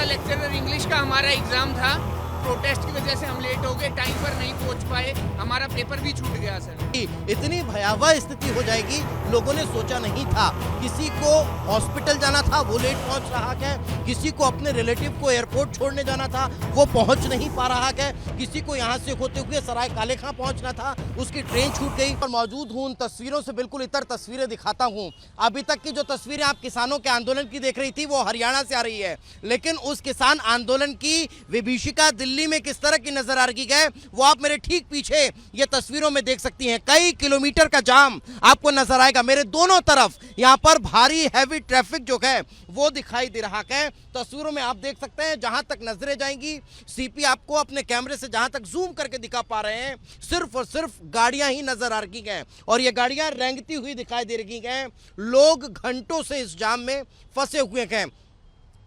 Lecturer English का हमारा exam था। प्रोटेस्ट की वजह से हम लेट हो गए, टाइम पर नहीं पहुंच पाए, हमारा पेपर भी छूट गया सर। इतनी भयावह स्थिति हो जाएगी लोगों ने सोचा नहीं था। किसी को हॉस्पिटल जाना था वो लेट पहुंच रहा है, किसी को अपने रिलेटिव को एयरपोर्ट छोड़ने जाना था वो पहुंच नहीं पा रहा है, किसी को यहां से होते हुए सराय काले खां पहुंचना था उसकी ट्रेन छूट गई। और मौजूद हूं उन तस्वीरों से बिल्कुल इतर तस्वीरें दिखाता हूं। अभी तक की जो तस्वीरें आप किसानों के आंदोलन की देख रही थी वो हरियाणा से आ रही है, लेकिन उस किसान आंदोलन की विभीषिका दिल्ली में किस तरह की नजर आ रही है वो आप मेरे ठीक पीछे ये तस्वीरों में देख सकती हैं। कई किलोमीटर का जाम आपको नजर आएगा। मेरे दोनों तरफ यहां पर भारी हैवी ट्रैफिक जो है वो दिखाई दे रहा है। तस्वीरों में आप देख सकते हैं, जहां तक नजरें जाएंगी सीपी आपको अपने कैमरे से जहां तक जूम करके दिखा पा रहे हैं सिर्फ और सिर्फ गाड़ियां ही नजर आ रही हैं और ये गाड़ियां रेंगती हुई दिखाई दे रही हैं। लोग घंटों से इस जाम में फंसे हुए हैं।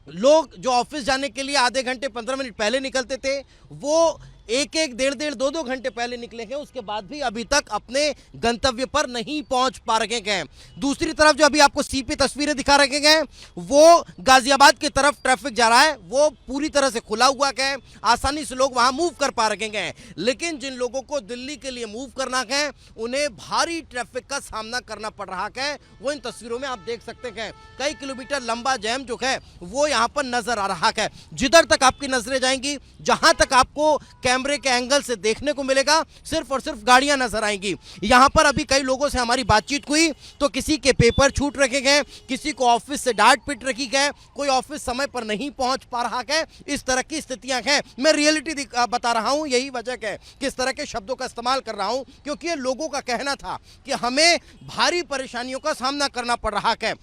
लोग जो ऑफिस जाने के लिए आधे घंटे 15 मिनट पहले निकलते थे वो एक डेढ़ दो घंटे पहले निकले हैं, उसके बाद भी अभी तक अपने गंतव्य पर नहीं पहुंच पा रहे हैं। दूसरी तरफ जो अभी आपको सीपी तस्वीरें दिखा रहे हैं वो गाजियाबाद की तरफ ट्रैफिक जा रहा है, वो पूरी तरह से खुला हुआ है, आसानी से लोग वहां मूव कर पा रहे हैं। लेकिन जिन लोगों को दिल्ली के लिए मूव करना है उन्हें भारी ट्रैफिक का सामना करना पड़ रहा है। वो इन तस्वीरों में आप देख सकते हैं। कई किलोमीटर लंबा जैम जो है वो यहाँ पर नजर आ रहा है। जिधर तक आपकी नजरें जाएंगी, जहां तक आपको कैमरे के एंगल से देखने को मिलेगा सिर्फ और सिर्फ गाड़ियां नजर आएंगी। यहां पर अभी कई लोगों से हमारी बातचीत हुई तो किसी के पेपर छूट रखे गए, किसी को ऑफिस से डांट पिट रखी गए, कोई ऑफिस समय पर नहीं पहुंच पा रहा है। इस तरह की स्थितियां हैं। मैं रियलिटी बता रहा हूं, यही वजह है कि इस तरह के शब्दों का इस्तेमाल कर रहा हूं, क्योंकि ये लोगों का कहना था कि हमें भारी परेशानियों का सामना करना पड़ रहा है।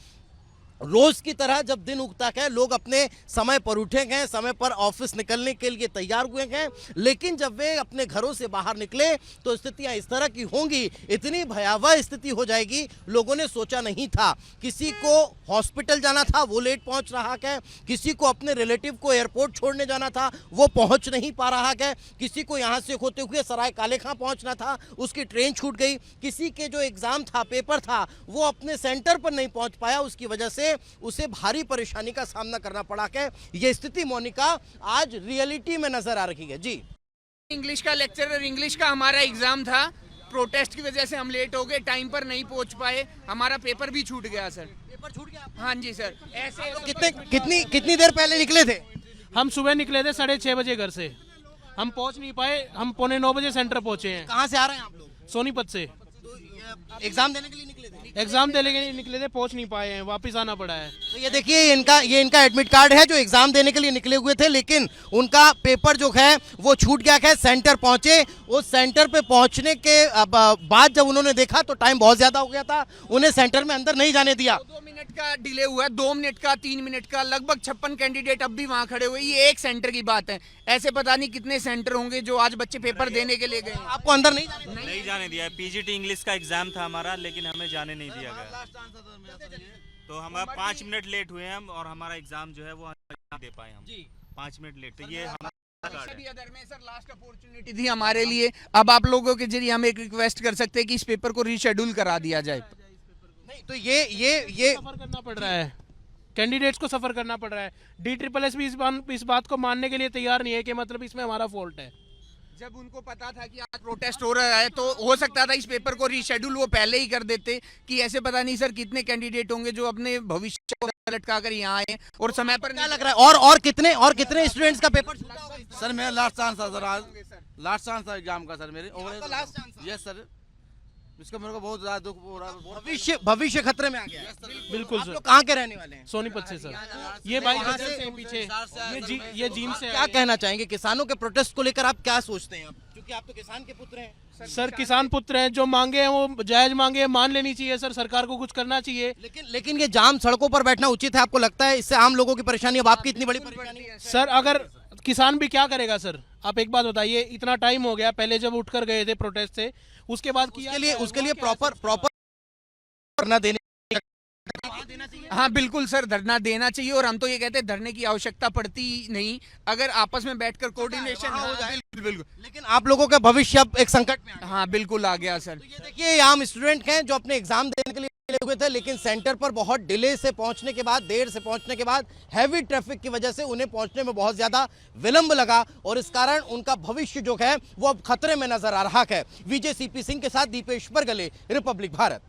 रोज की तरह जब दिन उगता है लोग अपने समय पर उठे हैं, समय पर ऑफिस निकलने के लिए तैयार हुए हैं, लेकिन जब वे अपने घरों से बाहर निकले तो स्थितियां इस तरह की होंगी। इतनी भयावह स्थिति हो जाएगी लोगों ने सोचा नहीं था। किसी को हॉस्पिटल जाना था वो लेट पहुंच रहा है, किसी को अपने रिलेटिव को एयरपोर्ट छोड़ने जाना था वो पहुंच नहीं पा रहा है, किसी को यहाँ से होते हुए सराय काले खां पहुंचना था उसकी ट्रेन छूट गई, किसी के जो एग्जाम था पेपर था वो अपने सेंटर पर नहीं पहुंच पाया, उसकी वजह से उसे भारी परेशानी का सामना करना पड़ा है। यह स्थिति मोनिका आज रियलिटी में नजर आ रही है। जी, इंग्लिश का लेक्चरर इंग्लिश का हमारा एग्जाम था। प्रोटेस्ट की वजह से हम लेट हो गए, टाइम पर नहीं पहुंच पाए, हमारा पेपर भी छूट गया सर। पेपर छूट गया? हाँ जी सर। ऐसे कितनी देर पहले निकले थे? हम सुबह निकले थे 6:30 बजे घर से, हम पहुंच नहीं पाए, हम 8:45 बजे सेंटर पहुंचे हैं। कहाँ से आ रहे हैं आप लोग? सोनीपत से। एग्जाम देने के लिए निकले थे? एग्जाम देने के लिए निकले थे, पहुंच नहीं पाए हैं, वापस आना पड़ा है। तो ये देखिए ये इनका एडमिट कार्ड है जो एग्जाम देने के लिए निकले हुए थे, लेकिन उनका पेपर जो है वो छूट गया है। सेंटर पहुंचे, उस सेंटर पे पहुंचने के बाद जब उन्होंने देखा तो टाइम बहुत ज्यादा हो गया था, उन्हें सेंटर में अंदर नहीं जाने दिया। 2 मिनट का डिले हुआ है, 2 मिनट का, 3 मिनट का, लगभग 56 कैंडिडेट अब भी वहाँ खड़े हुए। ये एक सेंटर की बात है, ऐसे पता नहीं कितने सेंटर होंगे जो आज बच्चे पेपर देने के लिए गए। आपको अंदर नहीं जाने दिया। पीजीटी इंग्लिश का एग्जाम था हमारा, लेकिन हमें जाने नहीं दिया गया। तो हम 5 मिनट लेट हुए हम और हमारा एग्जाम जो है वो नहीं दे पाए हम। 5 मिनट लेट। तो ये सर लास्ट अपॉर्चुनिटी थी हमारे लिए। अब आप लोगों के जरिए हम एक रिक्वेस्ट कर सकते हैं कि इस पेपर को रीशेड्यूल करा दिया जाए। नहीं तो ये सफर करना पड़ रहा है, कैंडिडेट्स को सफर करना पड़ रहा है। DSSS भी इस बात को मानने के लिए तैयार नहीं है कि मतलब इसमें हमारा फॉल्ट है। जब उनको पता था कि आज प्रोटेस्ट हो रहा है तो हो सकता था इस पेपर को रीशेड्यूल वो पहले ही कर देते, कि ऐसे पता नहीं सर कितने कैंडिडेट होंगे जो अपने भविष्य को लटका कर यहाँ आए और समय पर। क्या लग रहा है और कितने स्टूडेंट्स का पेपर छूटा होगा? सर मेरा लास्ट चांस था सर, आज लास्ट चांस था एग्जाम का सर मेरे। Last chance? यस सर, इसका मेरे को बहुत ज्यादा दुख हो रहा है। भविष्य खतरे में आ गया है। बिल्कुल आप सर। लोग कहाँ के रहने वाले हैं? सोनीपत से सर। ये भाई यहाँ से पीछे ये जीम से क्या कहना चाहेंगे किसानों के प्रोटेस्ट को लेकर? आप क्या सोचते हैं? क्योंकि आप तो किसान के पुत्र हैं। सर किसान पुत्र हैं, जो मांगे हैं वो जायज मांगे हैं, मान लेनी चाहिए सर, सरकार को कुछ करना चाहिए। लेकिन ये जाम सड़कों पर बैठना उचित है? आपको लगता है इससे आम लोगों की परेशानी, अब आपकी इतनी बड़ी परेशानी है? सर अगर किसान भी क्या करेगा सर, आप एक बात बताइए, इतना टाइम हो गया, पहले जब उठकर गए थे प्रोटेस्ट से, उसके बाद उसके लिए प्रॉपर धरना देने। हाँ बिल्कुल सर, धरना देना चाहिए। और हम तो ये कहते हैं धरने की आवश्यकता पड़ती नहीं, अगर आपस में बैठकर कोऑर्डिनेशन हो जाए। बिल्कुल। लेकिन आप लोगों का भविष्य अब एक संकट में आ गया। हाँ बिल्कुल आ गया सर। तो ये देखिए आम स्टूडेंट हैं जो अपने एग्जाम देने के लिए हुए थे, लेकिन सेंटर पर बहुत डिले से पहुंचने के बाद, देर से पहुंचने के बाद, हैवी ट्रैफिक की वजह से उन्हें पहुंचने में बहुत ज्यादा विलंब लगा और इस कारण उनका भविष्य जो है वो अब खतरे में नजर आ रहा है। विजय सीपी सिंह के साथ दीपेश बरगले, रिपब्लिक भारत।